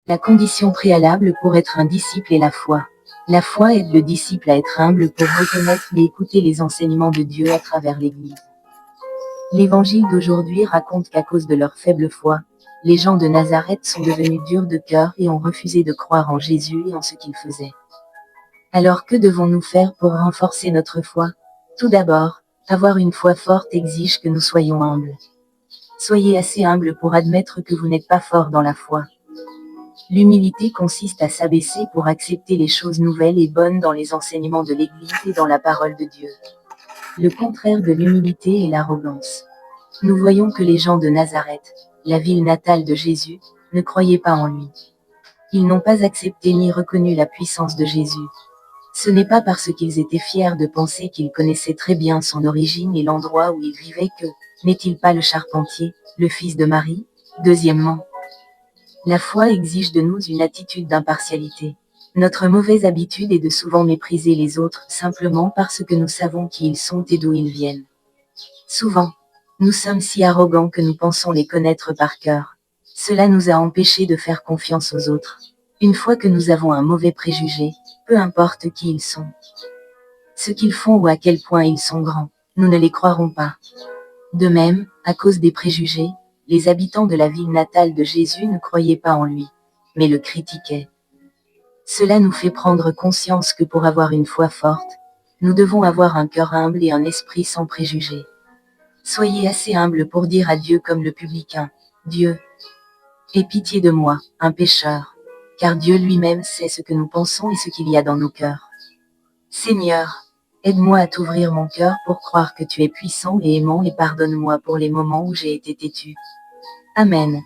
La condition préalable pour être un disciple est la foi. La foi aide le disciple à être humble pour reconnaître et écouter les enseignements de Dieu à travers l'Église. L'Évangile d'aujourd'hui raconte qu'à cause de leur faible foi, les gens de Nazareth sont devenus durs de cœur et ont refusé de croire en Jésus et en ce qu'il faisait. Alors que devons-nous faire pour renforcer notre foi? Tout d'abord, avoir une foi forte exige que nous soyons humbles. Soyez assez humble pour admettre que vous n'êtes pas fort dans la foi. L'humilité consiste à s'abaisser pour accepter les choses nouvelles et bonnes dans les enseignements de l'Église et dans la parole de Dieu. Le contraire de l'humilité est l'arrogance. Nous voyons que les gens de Nazareth, la ville natale de Jésus, ne croyaient pas en lui. Ils n'ont pas accepté ni reconnu la puissance de Jésus. Ce n'est pas parce qu'ils étaient fiers de penser qu'ils connaissaient très bien son origine et l'endroit où il vivait que, n'est-il pas le charpentier, le fils de Marie? Deuxièmement, la foi exige de nous une attitude d'impartialité. Notre mauvaise habitude est de souvent mépriser les autres simplement parce que nous savons qui ils sont et d'où ils viennent. Souvent, nous sommes si arrogants que nous pensons les connaître par cœur. Cela nous a empêchés de faire confiance aux autres. Une fois que nous avons un mauvais préjugé, peu importe qui ils sont, ce qu'ils font ou à quel point ils sont grands, nous ne les croirons pas. De même, à cause des préjugés, les habitants de la ville natale de Jésus ne croyaient pas en lui, mais le critiquaient. Cela nous fait prendre conscience que pour avoir une foi forte, nous devons avoir un cœur humble et un esprit sans préjugés. Soyez assez humble pour dire à Dieu comme le publicain, « Dieu, aie pitié de moi, un pécheur. » Car Dieu lui-même sait ce que nous pensons et ce qu'il y a dans nos cœurs. Seigneur, aide-moi à t'ouvrir mon cœur pour croire que tu es puissant et aimant et pardonne-moi pour les moments où j'ai été têtu. Amen.